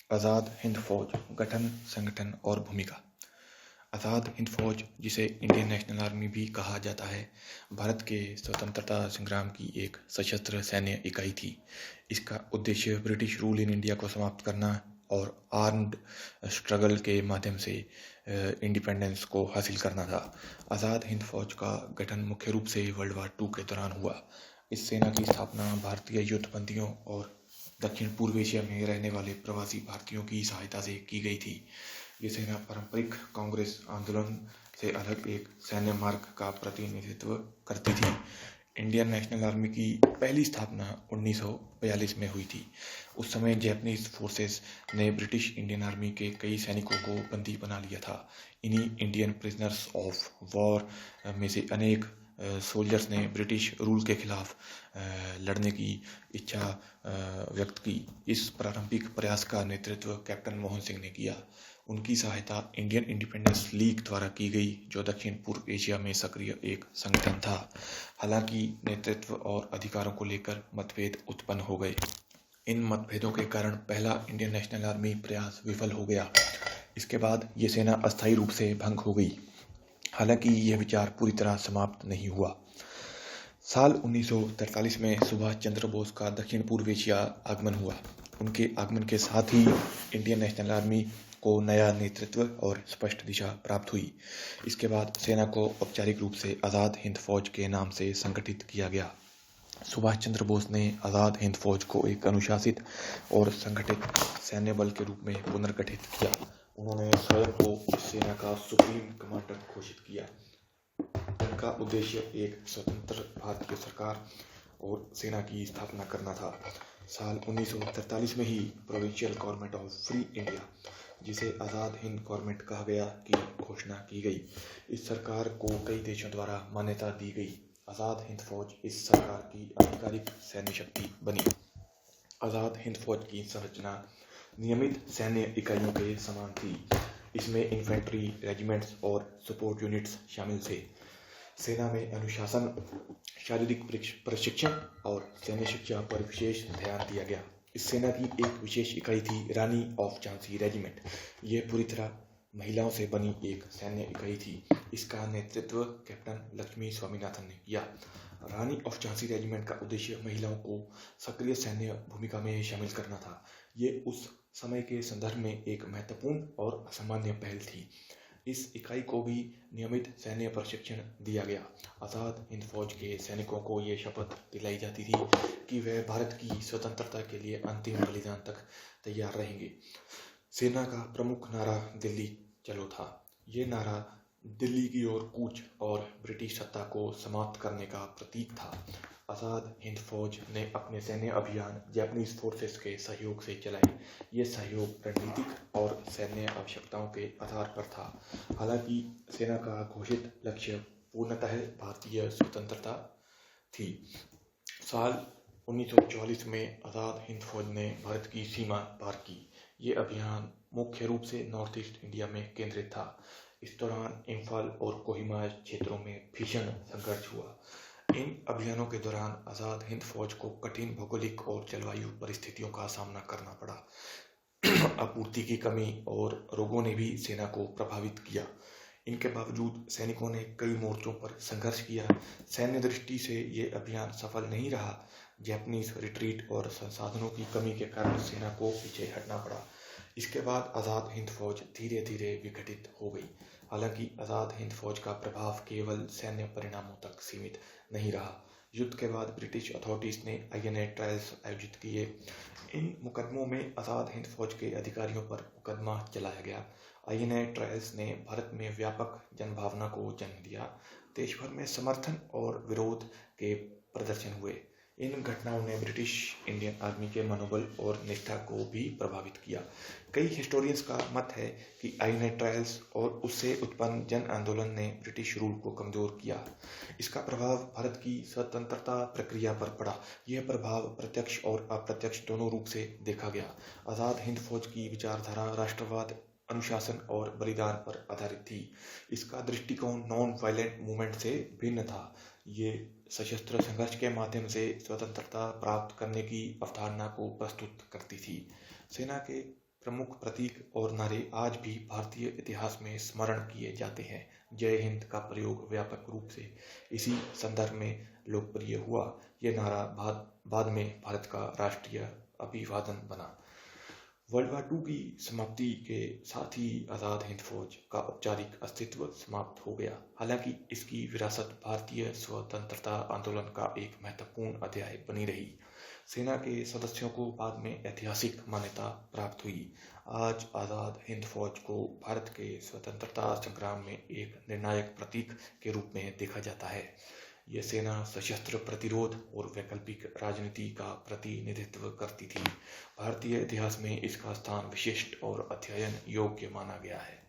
आज़ाद हिंद फौज गठन, संगठन और भूमिका। आज़ाद हिंद फौज, जिसे इंडियन नेशनल आर्मी भी कहा जाता है, भारत के स्वतंत्रता संग्राम की एक सशस्त्र सैन्य इकाई थी। इसका उद्देश्य ब्रिटिश रूल इन इंडिया को समाप्त करना और आर्म्ड स्ट्रगल के माध्यम से इंडिपेंडेंस को हासिल करना था। आज़ाद हिंद फौज का गठन मुख्य रूप से वर्ल्ड वार II के दौरान हुआ। इस सेना की स्थापना भारतीय युद्धबंदियों और दक्षिण पूर्व एशिया में रहने वाले प्रवासी भारतीयों की सहायता से की गई थी। ये सेना पारंपरिक कांग्रेस आंदोलन से अलग एक सैन्य मार्ग का प्रतिनिधित्व करती थी। इंडियन नेशनल आर्मी की पहली स्थापना 1942 में हुई थी। उस समय जैपनीज फोर्सेस ने ब्रिटिश इंडियन आर्मी के कई सैनिकों को बंदी बना लिया था। इन्हीं इंडियन प्रिजनर्स ऑफ वॉर में से अनेक सोल्जर्स ने ब्रिटिश रूल के खिलाफ लड़ने की इच्छा व्यक्त की। इस प्रारंभिक प्रयास का नेतृत्व कैप्टन मोहन सिंह ने किया। उनकी सहायता इंडियन इंडिपेंडेंस लीग द्वारा की गई, जो दक्षिण पूर्व एशिया में सक्रिय एक संगठन था। हालांकि नेतृत्व और अधिकारों को लेकर मतभेद उत्पन्न हो गए। इन मतभेदों के कारण पहला इंडियन नेशनल आर्मी प्रयास विफल हो गया। इसके बाद ये सेना अस्थायी रूप से भंग हो गई। हालांकि यह विचार पूरी तरह समाप्त नहीं हुआ। साल 1943 में सुभाष चंद्र बोस का दक्षिण पूर्व एशिया आगमन हुआ। उनके आगमन के साथ ही इंडियन नेशनल आर्मी को नया नेतृत्व और स्पष्ट दिशा प्राप्त हुई। इसके बाद सेना को औपचारिक रूप से आज़ाद हिंद फौज के नाम से संगठित किया गया। सुभाष चंद्र बोस ने आज़ाद हिंद फौज को एक अनुशासित और संगठित सैन्य बल के रूप में पुनर्गठित किया। उन्होंने स्वयं को इस सेना का सुप्रीम कमांडर घोषित किया। इनका उद्देश्य एक स्वतंत्र भारतीय सरकार और सेना की स्थापना करना था। साल 1943 में ही provincial government of free India, जिसे आज़ाद हिंद गवर्नमेंट कहा गया, की घोषणा की गई। इस सरकार को कई देशों द्वारा मान्यता दी गई। आज़ाद हिंद फौज इस सरकार की आधिकारिक सैन्य शक्ति बनी। आज़ाद हिंद फौज की संरचना नियमित सैन्य इकाइयों के समान थी। इसमें इन्फेंट्री रेजिमेंट्स और सपोर्ट यूनिट्स शामिल थे। सेना में अनुशासन, शारीरिक प्रशिक्षण और सैन्य शिक्षा पर विशेष ध्यान दिया गया। इस सेना की एक विशेष इकाई थी रानी ऑफ झांसी रेजिमेंट। यह पूरी तरह महिलाओं से बनी एक सैन्य इकाई थी। इसका नेतृत्व कैप्टन लक्ष्मी स्वामीनाथन ने किया। रानी ऑफ झांसी रेजिमेंट का उद्देश्य महिलाओं को सक्रिय सैन्य भूमिका में शामिल करना था। ये उस समय के संदर्भ में एक महत्वपूर्ण और असामान्य पहल थी। इस इकाई को भी नियमित सैन्य प्रशिक्षण दिया गया। आज़ाद हिंद फौज के सैनिकों को ये शपथ दिलाई जाती थी कि वे भारत की स्वतंत्रता के लिए अंतिम बलिदान तक तैयार रहेंगे। सेना का प्रमुख नारा दिल्ली चलो था। ये नारा दिल्ली की ओर कूच और ब्रिटिश सत्ता को समाप्त करने का प्रतीक था। आज़ाद हिंद फौज ने अपने सैन्य अभियान जैपनीज फोर्सेस के सहयोग से चलाए। ये सहयोग रणनीतिक और सैन्य आवश्यकताओं के आधार पर था। हालांकि सेना का घोषित लक्ष्य पूर्णतः भारतीय स्वतंत्रता थी। साल 1944 में आज़ाद हिंद फौज ने भारत की सीमा पार की। ये अभियान मुख्य रूप से नॉर्थ ईस्ट इंडिया में केंद्रित था। इस दौरान इम्फाल और कोहिमा क्षेत्रों में भीषण संघर्ष हुआ। इन अभियानों के दौरान आज़ाद हिंद फौज को कठिन भौगोलिक और जलवायु परिस्थितियों का सामना करना पड़ा। आपूर्ति की कमी और रोगों ने भी सेना को प्रभावित किया। इनके बावजूद सैनिकों ने कई मोर्चों पर संघर्ष किया। सैन्य दृष्टि से ये अभियान सफल नहीं रहा। जैपनीज रिट्रीट और संसाधनों की कमी के कारण सेना को पीछे हटना पड़ा। इसके बाद आज़ाद हिंद फौज धीरे धीरे विघटित हो गई। हालांकि आज़ाद हिंद फौज का प्रभाव केवल सैन्य परिणामों तक सीमित नहीं रहा। युद्ध के बाद ब्रिटिश अथॉरिटीज ने INA ट्रायल्स आयोजित किए। इन मुकदमों में आज़ाद हिंद फौज के अधिकारियों पर मुकदमा चलाया गया। INA ट्रायल्स ने भारत में व्यापक जनभावना को जन्म दिया। देश भर में समर्थन और विरोध के प्रदर्शन हुए। इन घटनाओं ने ब्रिटिश इंडियन आर्मी के मनोबल और निष्ठा को भी प्रभावित किया। कई हिस्टोरियंस का मत है कि INA ट्रायल्स और उससे उत्पन्न जन आंदोलन ने ब्रिटिश रूल को कमजोर किया। इसका प्रभाव भारत की स्वतंत्रता प्रक्रिया पर पड़ा। यह प्रभाव प्रत्यक्ष और अप्रत्यक्ष दोनों रूप से देखा गया। आज़ाद हिंद फौज की विचारधारा राष्ट्रवाद, अनुशासन और बलिदान पर आधारित थी। इसका दृष्टिकोण नॉन वायलेंट मूवमेंट से भिन्न था। ये सशस्त्र संघर्ष के माध्यम से स्वतंत्रता प्राप्त करने की अवधारणा को प्रस्तुत करती थी। सेना के प्रमुख प्रतीक और नारे आज भी भारतीय इतिहास में स्मरण किए जाते हैं। जय हिंद का प्रयोग व्यापक रूप से इसी संदर्भ में लोकप्रिय हुआ। यह नारा बाद में भारत का राष्ट्रीय अभिवादन बना। वर्ल्ड वार II की समाप्ति के साथ ही आज़ाद हिंद फौज का औपचारिक अस्तित्व समाप्त हो गया। हालांकि इसकी विरासत भारतीय स्वतंत्रता आंदोलन का एक महत्वपूर्ण अध्याय बनी रही। सेना के सदस्यों को बाद में ऐतिहासिक मान्यता प्राप्त हुई। आज आज़ाद हिंद फौज को भारत के स्वतंत्रता संग्राम में एक निर्णायक प्रतीक के रूप में देखा जाता है। यह सेना सशस्त्र प्रतिरोध और वैकल्पिक राजनीति का प्रतिनिधित्व करती थी। भारतीय इतिहास में इसका स्थान विशिष्ट और अध्ययन योग्य माना गया है।